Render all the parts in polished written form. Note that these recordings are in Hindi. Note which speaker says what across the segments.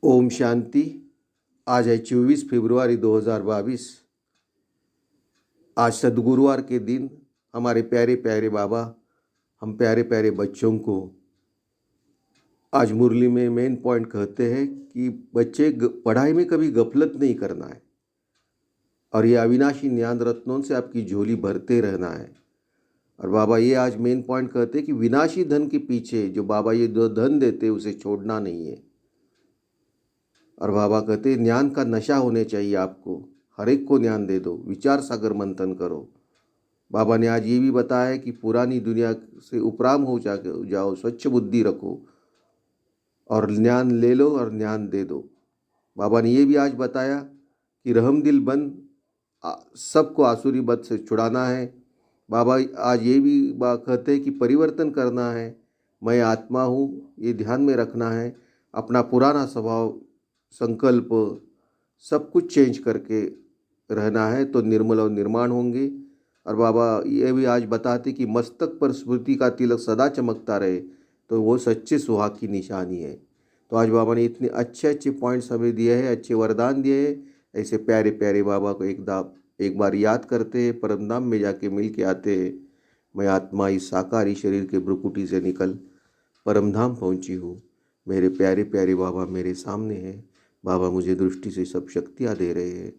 Speaker 1: ओम शांति। आज है 24 फरवरी 2022। आज सद्गुरुवार के दिन हमारे प्यारे प्यारे बाबा हम प्यारे प्यारे बच्चों को आज मुरली में मेन पॉइंट कहते हैं कि बच्चे पढ़ाई में कभी गफलत नहीं करना है और ये अविनाशी ज्ञान रत्नों से आपकी झोली भरते रहना है। और बाबा ये आज मेन पॉइंट कहते हैं कि विनाशी धन के पीछे जो बाबा ये धन देते उसे छोड़ना नहीं है। और बाबा कहते हैं ज्ञान का नशा होने चाहिए आपको, हर एक को ज्ञान दे दो, विचार सागर मंथन करो। बाबा ने आज ये भी बताया कि पुरानी दुनिया से उपराम हो जाओ, स्वच्छ बुद्धि रखो और ज्ञान ले लो और ज्ञान दे दो। बाबा ने ये भी आज बताया कि रहम दिल बन सबको आसुरी बद से छुड़ाना है। बाबा आज ये भी कहते हैं कि परिवर्तन करना है, मैं आत्मा हूँ, ये ध्यान में रखना है। अपना पुराना स्वभाव संकल्प सब कुछ चेंज करके रहना है तो निर्मल और निर्माण होंगे। और बाबा ये भी आज बताते कि मस्तक पर स्मृति का तिलक सदा चमकता रहे तो वो सच्चे सुहाग की निशानी है। तो आज बाबा ने इतने अच्छे अच्छे पॉइंट्स हमें दिए हैं, अच्छे वरदान दिए हैं। ऐसे प्यारे प्यारे बाबा को एक बार याद करते हैं, परमधाम में जाके मिल के आते हैं। मैं आत्मा इस साकारी शरीर के भ्रुकुटी से निकल परमधाम पहुंची हूँ। मेरे प्यारे प्यारे बाबा मेरे सामने हैं। बाबा मुझे दृष्टि से सब शक्तियाँ दे रहे हैं।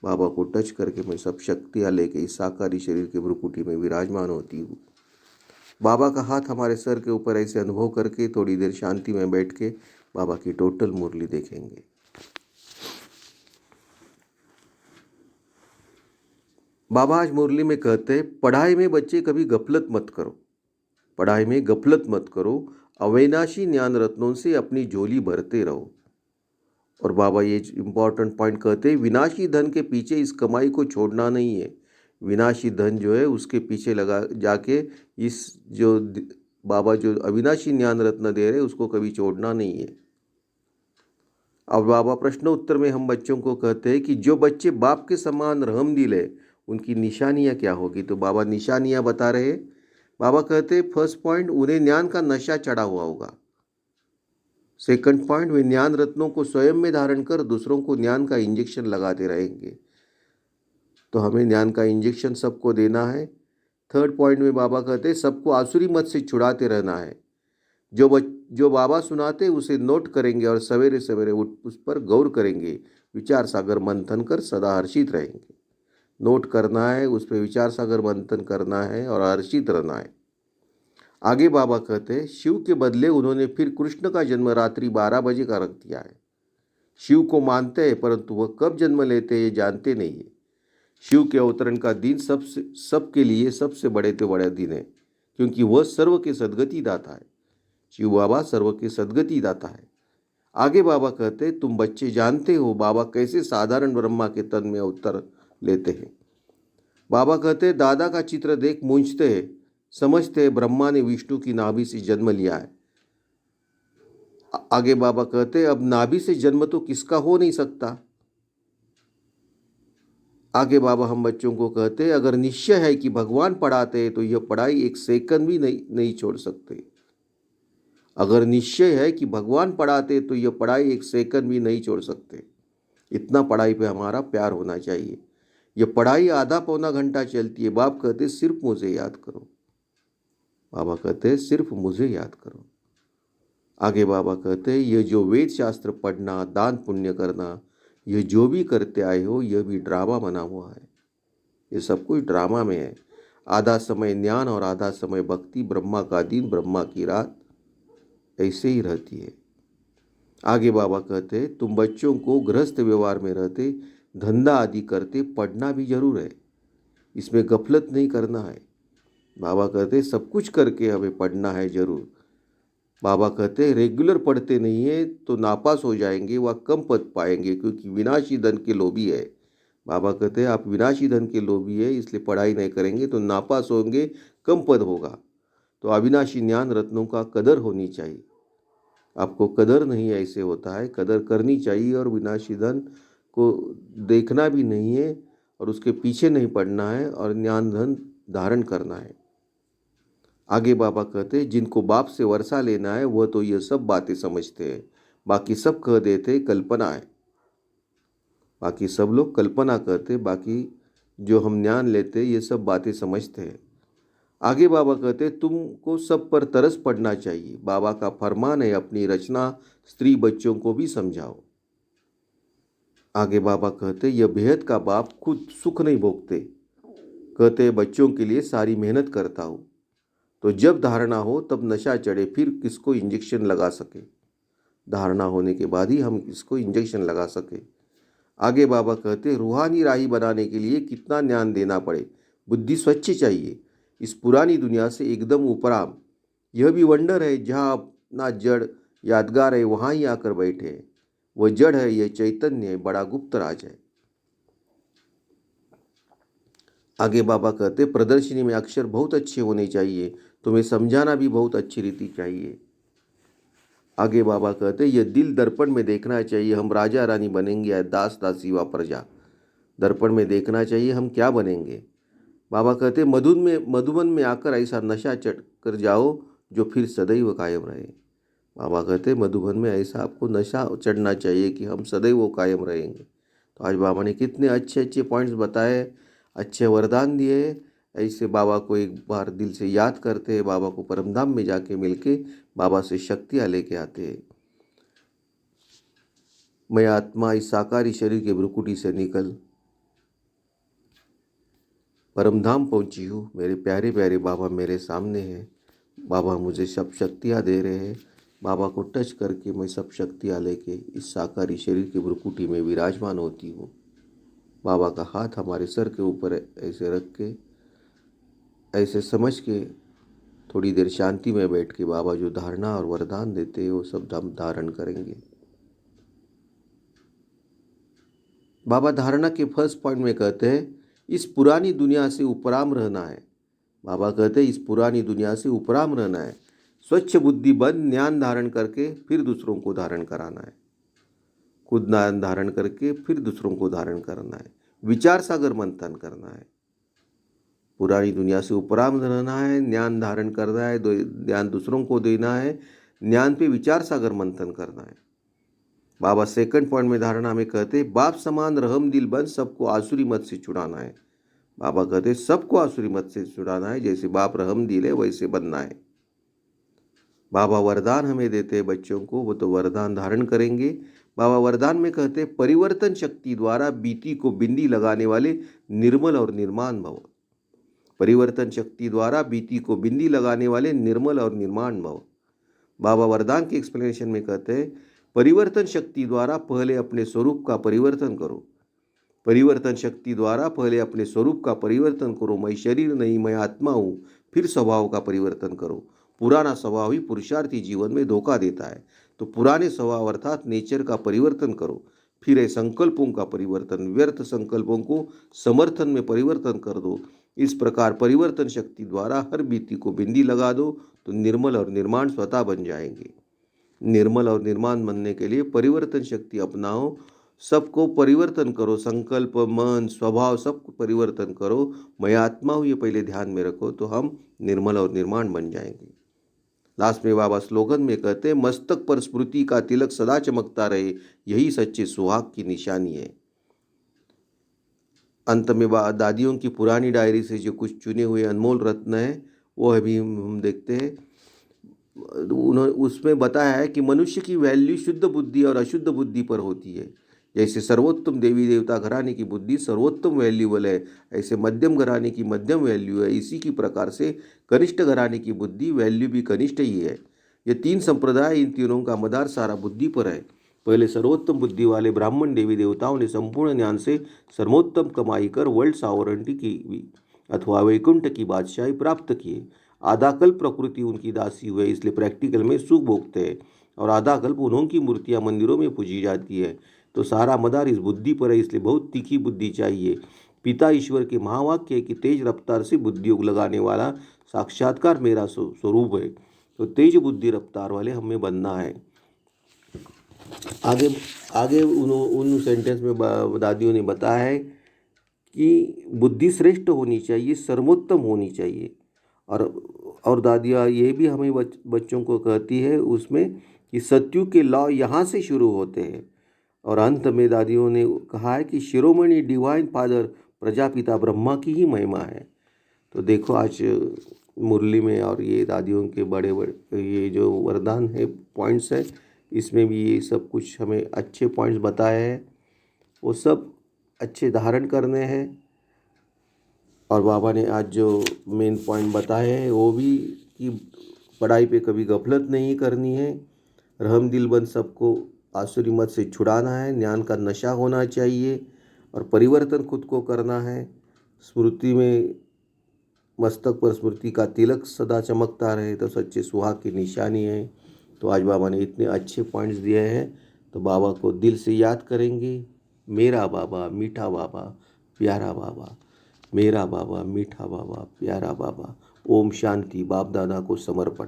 Speaker 1: बाबा को टच करके मैं सब शक्तियाँ लेके इस साकारी शरीर के भ्रुकुटी में विराजमान होती हूँ। बाबा का हाथ हमारे सर के ऊपर ऐसे अनुभव करके थोड़ी देर शांति में बैठ के बाबा की टोटल मुरली देखेंगे। बाबा आज मुरली में कहते हैं पढ़ाई में बच्चे कभी गफलत मत करो, पढ़ाई में गफलत मत करो, अविनाशी ज्ञान रत्नों से अपनी झोली भरते रहो। और बाबा ये इम्पॉर्टेंट पॉइंट कहते हैं विनाशी धन के पीछे इस कमाई को छोड़ना नहीं है। विनाशी धन जो है उसके पीछे लगा जाके इस जो बाबा जो अविनाशी ज्ञान रत्न दे रहे उसको कभी छोड़ना नहीं है। अब बाबा प्रश्न उत्तर में हम बच्चों को कहते हैं कि जो बच्चे बाप के समान रहम दिल है उनकी निशानियाँ क्या होगी। तो बाबा निशानियाँ बता रहे। बाबा कहते हैं फर्स्ट पॉइंट, उन्हें ज्ञान का नशा चढ़ा हुआ होगा। सेकंड पॉइंट, वे ज्ञान रत्नों को स्वयं में धारण कर दूसरों को ज्ञान का इंजेक्शन लगाते रहेंगे। तो हमें ज्ञान का इंजेक्शन सबको देना है। थर्ड पॉइंट में बाबा कहते हैं सबको आसुरी मत से छुड़ाते रहना है। जो बाबा सुनाते उसे नोट करेंगे और सवेरे सवेरे उस पर गौर करेंगे, विचार सागर मंथन कर सदा हर्षित रहेंगे। नोट करना है, उस पर विचार सागर मंथन करना है और हर्षित रहना है। आगे बाबा कहते हैं शिव के बदले उन्होंने फिर कृष्ण का जन्म रात्रि 12 बजे का रख दिया है। शिव को मानते हैं परंतु वह कब जन्म लेते हैं ये जानते नहीं है। शिव के अवतरण का दिन सबके लिए सबसे बड़े से बड़ा दिन है क्योंकि वह सर्व के सदगति दाता है। शिव बाबा सर्व के सदगति दाता है। आगे बाबा कहते हैं तुम बच्चे जानते हो बाबा कैसे साधारण ब्रह्मा के तन में अवतर लेते हैं। बाबा कहते हैं दादा का चित्र देख मूंझते हैं, समझते हैं ब्रह्मा ने विष्णु की नाभि से जन्म लिया है। आगे बाबा कहते हैं अब नाभि से जन्म तो किसका हो नहीं सकता। आगे बाबा हम बच्चों को कहते हैं अगर निश्चय है कि भगवान पढ़ाते हैं तो यह पढ़ाई एक सेकंड भी नहीं छोड़ सकते। अगर निश्चय है कि भगवान पढ़ाते तो यह पढ़ाई एक सेकंड भी नहीं छोड़ सकते। इतना पढ़ाई पे हमारा प्यार होना चाहिए। यह पढ़ाई आधा पौना घंटा चलती है। बाप कहते सिर्फ मुझे याद करो। बाबा कहते हैं सिर्फ मुझे याद करो। आगे बाबा कहते हैं यह जो वेद शास्त्र पढ़ना, दान पुण्य करना, यह जो भी करते आए हो यह भी ड्रामा बना हुआ है। ये सब कुछ ड्रामा में है। आधा समय ज्ञान और आधा समय भक्ति, ब्रह्मा का दिन ब्रह्मा की रात ऐसे ही रहती है। आगे बाबा कहते हैं तुम बच्चों को गृहस्थ व्यवहार में रहते, धंधा आदि करते पढ़ना भी जरूर है, इसमें गफलत नहीं करना है। बाबा कहते सब कुछ करके हमें पढ़ना है जरूर। बाबा कहते रेगुलर पढ़ते नहीं है तो नापास हो जाएंगे, वह कम पद पाएंगे क्योंकि विनाशी धन के लोभी है। बाबा कहते हैं आप विनाशी धन के लोभी है इसलिए पढ़ाई नहीं करेंगे तो नापास होंगे, कम पद होगा। तो अविनाशी ज्ञान रत्नों का कदर होनी चाहिए। आपको कदर नहीं ऐसे होता है, कदर करनी चाहिए और विनाशी धन को देखना भी नहीं है और उसके पीछे नहीं पड़ना है और ज्ञान धन धारण करना है। आगे बाबा कहते हैं जिनको बाप से वर्षा लेना है वह तो ये सब बातें समझते हैं। बाकी सब कह देते कल्पना है। बाकी सब लोग कल्पना करते, बाकी जो हम ज्ञान लेते ये सब बातें समझते हैं। आगे बाबा कहते तुमको सब पर तरस पड़ना चाहिए। बाबा का फरमान है अपनी रचना स्त्री बच्चों को भी समझाओ। आगे बाबा कहते यह बेहद का बाप खुद सुख नहीं भोगते। कहते बच्चों के लिए सारी मेहनत करता हूँ, तो जब धारणा हो तब नशा चढ़े, फिर किसको इंजेक्शन लगा सके। धारणा होने के बाद ही हम इसको इंजेक्शन लगा सके। आगे बाबा कहते रूहानी राही बनाने के लिए कितना ज्ञान देना पड़े। बुद्धि स्वच्छ चाहिए, इस पुरानी दुनिया से एकदम उपराम। यह भी वंडर है, जहाँ अपना जड़ यादगार है वहाँ ही आकर बैठे हैं। वह जड़ है, यह चैतन्य है, बड़ा गुप्त राज है। आगे बाबा कहते प्रदर्शनी में अक्षर बहुत अच्छे होने चाहिए, तुम्हें समझाना भी बहुत अच्छी रीति चाहिए। आगे बाबा कहते यह दिल दर्पण में देखना चाहिए, हम राजा रानी बनेंगे या दास दासी व प्रजा। दर्पण में देखना चाहिए हम क्या बनेंगे। बाबा कहते मधुबन में आकर ऐसा नशा चढ़ कर जाओ जो फिर सदैव कायम रहे। बाबा कहते मधुबन में ऐसा आपको नशा चढ़ना चाहिए कि हम सदैव कायम रहेंगे। तो आज बाबा ने कितने अच्छे अच्छे पॉइंट्स बताए, अच्छे वरदान दिए। ऐसे बाबा को एक बार दिल से याद करते हैं, बाबा को परमधाम में जाके मिलके बाबा से शक्तियाँ लेके आते हैं। मैं आत्मा इस साकारी शरीर के भ्रुकुटी से निकल परमधाम पहुंची हूँ। मेरे प्यारे प्यारे बाबा मेरे सामने हैं। बाबा मुझे सब शक्तियाँ दे रहे हैं। बाबा को टच करके मैं सब शक्तियाँ लेके इस साकारी शरीर की भ्रुकुटी में विराजमान होती हूँ। बाबा का हाथ हमारे सर के ऊपर ऐसे रख के, ऐसे समझ के थोड़ी देर शांति में बैठ के बाबा जो धारणा और वरदान देते हैं वो सब हम धारण करेंगे। बाबा धारणा के फर्स्ट पॉइंट में कहते हैं इस पुरानी दुनिया से उपराम रहना है। बाबा कहते हैं इस पुरानी दुनिया से उपराम रहना है। स्वच्छ बुद्धि बंद ज्ञान धारण करके फिर दूसरों को धारण कराना है। खुद ज्ञान धारण करके फिर दूसरों को धारण करना है। विचार सागर मंथन करना है। पुरानी दुनिया से उपराम रहना है, ज्ञान धारण करना है, ज्ञान दूसरों को देना है, ज्ञान पे विचार सागर मंथन करना है। बाबा सेकंड पॉइंट में धारणा में कहते बाप समान रहम दिल बन सबको आसुरी मत से छुड़ाना है। बाबा कहते सबको आसुरी मत से छुड़ाना है, जैसे बाप रहम दिल है वैसे बनना है। बाबा वरदान हमें देते हैं बच्चों को, वो तो वरदान धारण करेंगे। बाबा वरदान में कहते परिवर्तन शक्ति द्वारा बीती को बिंदी लगाने वाले निर्मल और निर्माण भव। परिवर्तन शक्ति द्वारा बीती को बिंदी लगाने वाले निर्मल और निर्माण भव। बाबा वरदान के एक्सप्लेनेशन में कहते हैं परिवर्तन शक्ति द्वारा पहले अपने स्वरूप का परिवर्तन करो। परिवर्तन शक्ति द्वारा पहले अपने स्वरूप का परिवर्तन करो। मैं शरीर नहीं, मैं आत्मा हूँ। फिर स्वभाव का परिवर्तन करो। पुराना स्वभाव ही पुरुषार्थी जीवन में धोखा देता है, तो पुराने स्वभाव अर्थात नेचर का परिवर्तन करो। फिर है संकल्पों का परिवर्तन, व्यर्थ संकल्पों को समर्थन में परिवर्तन कर दो। इस प्रकार परिवर्तन शक्ति द्वारा हर बीती को बिंदी लगा दो तो निर्मल और निर्माण स्वतः बन जाएंगे। निर्मल और निर्माण बनने के लिए परिवर्तन शक्ति अपनाओ, सबको परिवर्तन करो। संकल्प, मन, स्वभाव सबको परिवर्तन करो। मैं आत्मा हूँ ये पहले ध्यान में रखो, तो हम निर्मल और निर्माण बन जाएंगे। लास्ट में बाबा स्लोगन में कहते हैं मस्तक पर स्मृति का तिलक सदा चमकता रहे, यही सच्चे सुहाग की निशानी है। अंत में दादियों की पुरानी डायरी से जो कुछ चुने हुए अनमोल रत्न है वो अभी हम देखते हैं। उन्होंने उसमें बताया है कि मनुष्य की वैल्यू शुद्ध बुद्धि और अशुद्ध बुद्धि पर होती है। जैसे सर्वोत्तम देवी देवता घराने की बुद्धि सर्वोत्तम वैल्यूबल है, ऐसे मध्यम घराने की मध्यम वैल्यू है। इसी की प्रकार से कनिष्ठ घराने की बुद्धि वैल्यू भी कनिष्ठ ही है। ये तीन संप्रदाय, इन तीनों का मदार सारा बुद्धि पर है। पहले सर्वोत्तम बुद्धि वाले ब्राह्मण देवी देवताओं ने संपूर्ण ज्ञान से सर्वोत्तम कमाई कर वर्ल्ड सॉवरेंटी की अथवा वैकुंठ की बादशाही प्राप्त किए। आधा कल्प प्रकृति उनकी दासी हुए, इसलिए प्रैक्टिकल में सुख भोगते हैं, और आधा कल्प उन्होंने मूर्तियां मंदिरों में पूजी जाती है। तो सारा मदार इस बुद्धि पर है, इसलिए बहुत तीखी बुद्धि चाहिए। पिता ईश्वर के महावाक्य है कि तेज रफ्तार से बुद्धि लगाने वाला साक्षात्कार मेरा स्वरूप है। तो तेज बुद्धि रफ्तार वाले हमें बनना है। आगे आगे उन सेंटेंस में दादियों ने बताया है कि बुद्धि श्रेष्ठ होनी चाहिए, सर्वोत्तम होनी चाहिए, और और दादियाँ ये भी हमें बच्चों को कहती है उसमें कि सत्युग के लॉ यहाँ से शुरू होते हैं। और अंत में दादियों ने कहा है कि शिरोमणि डिवाइन फादर प्रजापिता ब्रह्मा की ही महिमा है। तो देखो आज मुरली में और ये दादियों के बड़े बड़े ये जो वरदान है पॉइंट्स है, इसमें भी ये सब कुछ हमें अच्छे पॉइंट्स बताए हैं, वो सब अच्छे धारण करने हैं। और बाबा ने आज जो मेन पॉइंट बताए हैं वो भी कि पढ़ाई पे कभी गफलत नहीं करनी है, रहम दिल बन सबको आसुरी मत से छुड़ाना है, ज्ञान का नशा होना चाहिए और परिवर्तन खुद को करना है। स्मृति में मस्तक पर स्मृति का तिलक सदा चमकता रहे तो सच्चे सुहाग की निशानी है। तो आज बाबा ने इतने अच्छे पॉइंट्स दिए हैं, तो बाबा को दिल से याद करेंगे। मेरा बाबा मीठा बाबा प्यारा बाबा, मेरा बाबा मीठा बाबा प्यारा बाबा। ओम शांति। बाप दादा को समर्पण।